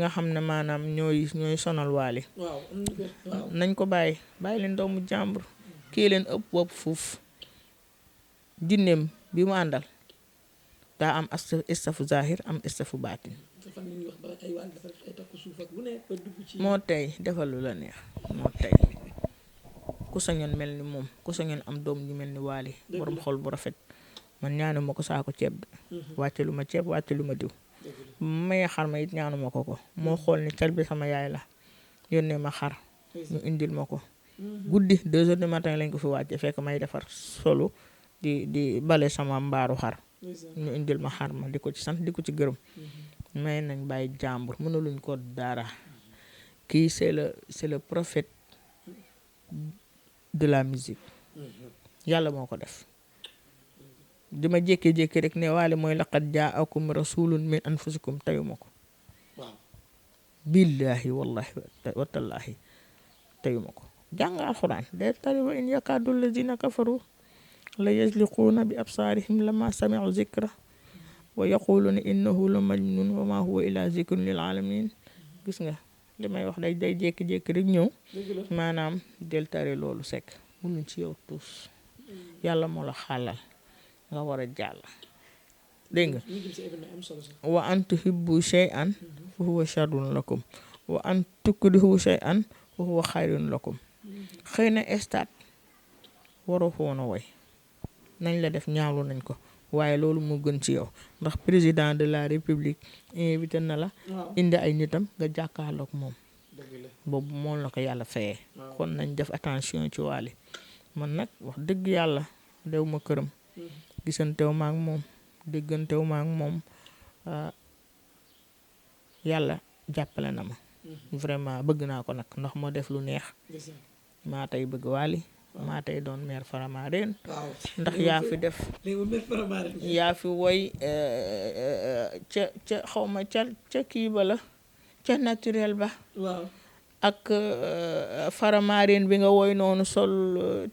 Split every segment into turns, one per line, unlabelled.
nga xam ne maanaam ñooy sonal Wally nañ ko bàyyi leen doomu jàmbur kii leen ëpp fuuf jinneem bi mu àndal daa am istafu zahir am istafu baatin moo tey defal lu la neex moo tey ku sañoon mel ni moom ku sañoon am doom ñu mel ni Wally borom xol bu rafet man ñaanu ma ko saako ceeb de wàcce lu ma ceeb wàcce lu ma diw may xar ma it ñaanu ma ko moo xool ni cal bi sama yaay la yónnee ma xar ñu indil ma ko guddi 2 heures du matin lañ ko fi wàcce fekk may defar solu di bale sama mbaaru xar ñu indil ma xar ma di ko ci sant di ko ci gërëm may nañ bàyyi jàmbur mënuluñ ko dara kii c'est le prophète de la musique yàlla moo ko def dima jékki-jékki rek ne Wally mooy laqad jaakum rasulun min anfusikum tayuma ko billaahi wallahi watallaahi tayuma ko jàng alxuraan de tari wa in yakaadu lazina kafaru la yasliquuna bi absaarihim lama sami'u zikra wa yaquluuna innahu la majnun wa ma huwa illa zikrun lil alamin gis nga li may wax day jékki-jékki rek ñëw maanaam del tari loolu sekk mënuñ ci yow tuus yàlla moo la xàllal nga war a jàll dégg nga wa an tuhibbu shay'an fa huwa sharrun lakum wa an tukrihu shay'an fa huwa khayrun lakum xëy na stade waroo foon a woy nañ la def ñaawlu nañ ko waaye loolu moo gën ci yow ndax président de la république invité na la indi ay nitam nga jàkkaarloog moom boobu moom la ko yàlla fayee kon nañ def attention ci Wally man nag wax dëgg yàlla dew ma këram gisantew ma ak moom déggantew ma ak moom yàlla jàppale na ma vraiment bëgg naa ko nag ndax moo def lu neex maa tey bëgg Wally maa tey doon maire Faramareen ndax yaa fi def yaa fi woy ca xawma ca kii ba la ca naturel ba ak Faramareen bi nga woy noonu sol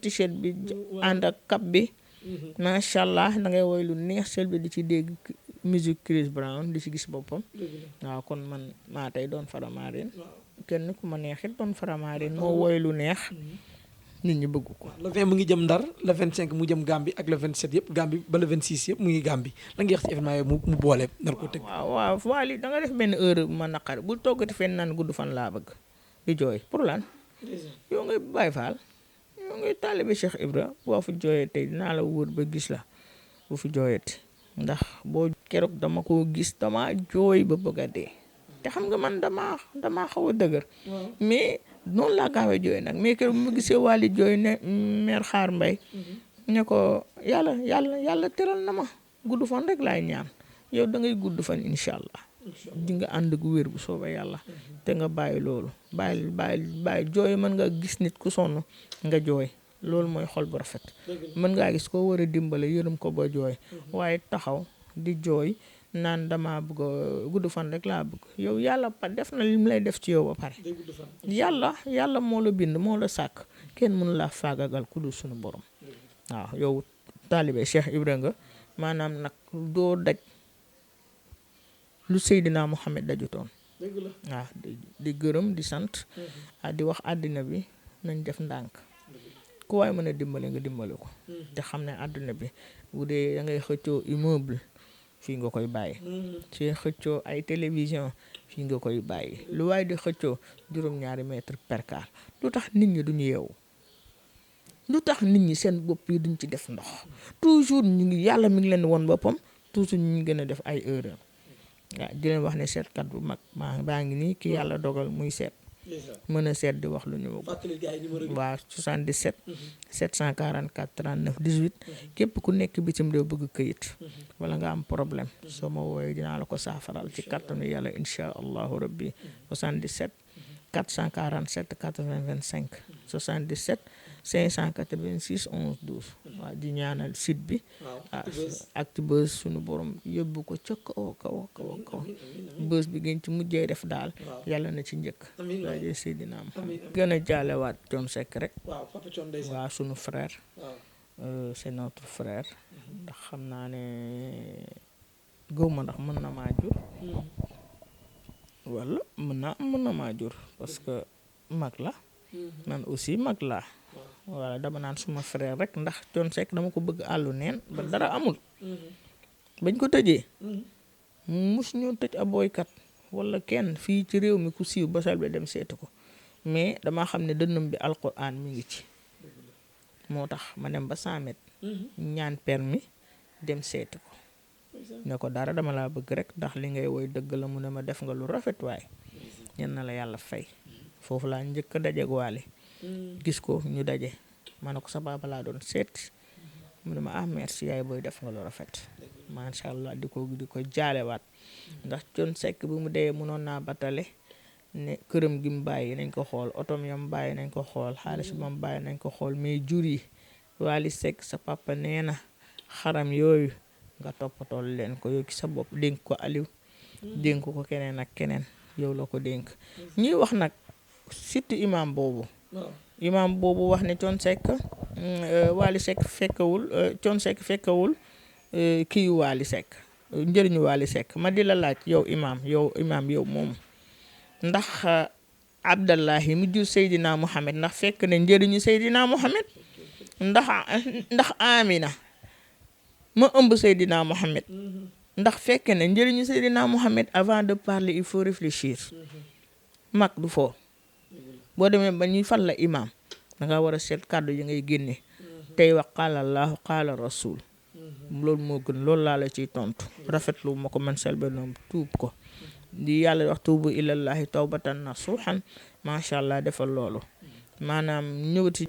t-shirt bi ànd ak cap bi macha allah da ngay woy lu neex sel bi di ci dégg musique Chris Brown di ci gis boppam waaw kon man maa tey doon Faramareen kenn ku ma neexit doon Faramareen moo woy lu neex nit ñi bëgg ko.
le 20 mu ngi jëm Ndar le 25 mu jëm Gambie ak le 27 yëpp Gambie ba le 26 yëpp mu ngi Gambie la nga wax ci événement yooyu mu boole nar ko tëgg.
waaw Wally da nga def benn heure ma naqari bul toggati fenn naan gudd fan laa bëgg di jooy pour lan yow ngay Baye Fall yow ngay taalibe Cheikh Ibra boo fi jooyee tey dinaa la wóor ba gis la bu fi jooyati ndax boo keroog dama ko gis dama jooy ba bëgg a dee te xam nga man dama xaw a dëgër mais noonu laa gaawee jooy nag mais keroog mu gisee Wally jooy ne mère Xaar Mbay ne ko yàlla teral na ma gudd fan rek laay ñaan yow da ngay gudd fan incha allah di nga ànd gu wér bu soobee yàlla te nga bàyyi loolu bàyyi jooy mën nga gis nit ku sonn nga jooy loolu mooy xol bu rafet mën ngaa gis koo war a dimbale yërëm ko ba jooy waaye taxaw di jooy naan dama bëgg gudd fan rek laa bëgg yow yàlla def na li mu lay def ci yow ba pare yàlla moo la bind moo la sàkk kenn mënu laa faagagal ku dul suñu borom waaw yow taalibe Cheikh Ibra nga maanaam nag doo daj lu Seydina Muhammad dajutoon waaw di gërëm di sant di wax àddina bi nañ def ndànk ku waay mën a dimbale nga dimbale ko te xam ne àddina bi bu dee da ngay xëccoo immeuble fii nga koy bàyyi ci xëccoo ay télévision fii nga koy bàyyi lu waaye di xëccoo juróom-ñaari mètre percale lu tax nit ñi duñu yeewu lu tax nit ñi seen bopp yi duñ ci def ndox toujours ñu ngi yàlla mi ngi leen woon boppam toujours ñu ngi gën a def ay erreur waaw di leen wax ne seetkat bu mag baa ngi nii ki yàlla dogal muy seet mën a seet di wax lu ñu waaw 77 744 39 18 képp ku nekk bitim réew bëgg këyit wala nga am problème soo ma wooyee dinaa la ko saafaral ci kattanu yàlla insha allahu rabbi 77 447 80 25 77 586 11 12 waaw di ñaanal site bi Actubuzz sunu borom yóbbu ko ca kaw bës bi gën ci mujjee def daal yàlla na ci njëkk rajo Seydina Muhammad gën a jaalewaat Thione Seck rek waaw sunu frère c'est notre frère ndax xam naa ne gëwma ndax mën na maa jur wala mën na maa jur parce que mag la man aussi mag laa voilà dama naan suma frère rek ndax Thione Seck dama ko bëgg àllu neen ba dara amul bañ ko tëjee mus ñu tëj ab boykat wala kenn fii ci réew mi ku siiw ba Selbé dem seeti ko mais dama xam ne dënnam bi alquran mi ngi ci moo tax ma dem ba 100 mètres ñaan permis dem seeti ko ne ko dara dama laa bëgg rek ndax li ngay woy dëgg la mu ne ma def nga lu rafet waay ñen na la yàlla fay foofu laa njëkk a dajeeg Wally gis ko ñu daje ma ne ko sa baaba laa doon seet mu ne ma merci yaay booy def nga lu rafet macha allah di ko jaalewaat ndax Thione Seck bi mu dee mënoon naa batale ne këram gi mu bàyyi nañ ko xool otom yam bàyyi nañ ko xool xaalis ba mu bàyyi nañ ko xool mais jur yi Wally Seck sa papa nee na xaram yooyu nga toppatool leen ko yow ci sa bopp dénk ko Aliou dénk ko keneen ak keneen yow la ko dénk ñuy wax nag surtout imam boobu wax ne Thione Seck Wally Seck fekkewul Thione Seck fekkewul kii Wally Seck njëriñu Wally Seck ma di la laaj yow imam yow moom ndax Abdallahi mu jur Seydina Muhammad ndax fekk ne njëriñu Seydina Muhammad ndax Amina ma ëmb Seydina Muhammad ndax fekk ne njëriñu Seydina Muhammad avant de parler il faut réfléchir mag du foo boo demee ba ñuy fal la imam danga war a seet kàddu yi ngay génne tey wax qaala Allahu qaala rasul loolu moo gën loolu laa la ciy tontu rafetlu ma ko man Selbé Ndom tuub ko di yàlla wax tuubu ilallahi tawbatan nasuhan macha allah defal loolu maanaam ñëwati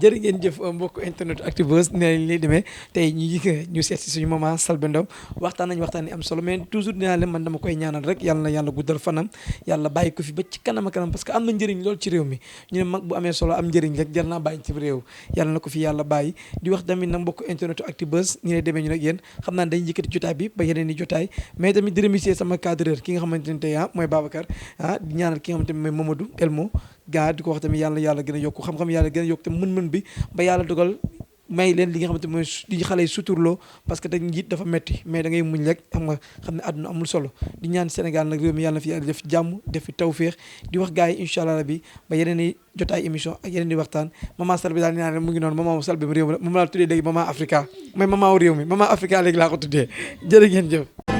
jërë ngeen jëf mbokk internet Actubuzz nee nañ lay demee tey ñu seet si suñu maman Selbé Ndom waxtaan ni am solo mais toujours dinaa leen man dama koy ñaanal rek yàlla na yàlla guddal fanam yàlla bàyyi ko fi ba ci kanam parce que am na njëriñ lool ci réew mi ñu ne mag bu amee solo am njëriñ rek jar naa bàyyi ci réew yàlla na ko fi yàlla bàyyi di wax tamit nag mbokk internet Actubuzz ñu lay demee ñu nag yéen xam naa dañuy yëkkati jotaay bi ba yeneen i jotaay mais tamit di remercier sama cadreur ki nga xamante ne tey mooy Babacar di ñaanal ki nga xamante ne mooy Mamadou Elmo gaa di ko wax tamit yàlla gën a yokku xam-xam yàlla gën a yokku te mën-mën bi ba yàlla dogal may leen li nga xamante mooy di xale yi suturloo parce que te njiit dafa metti mais da ngay muñ rek xam ne àdduna amul solo di ñaan Sénégal nag réew mi yàlla na fi yàlla def jàmm def fi tawféex di wax gars yi incha allah rabbi ba yeneen i jotaay émission ak yeneen i waxtaan maman Selbé daal ñaan mu ngi noonu maman Selbé réew mi la moom laa tuddee léegi maman Africa mooy maman réew mi maman Africa léegi laa ko tuddee jërë ngeen jëf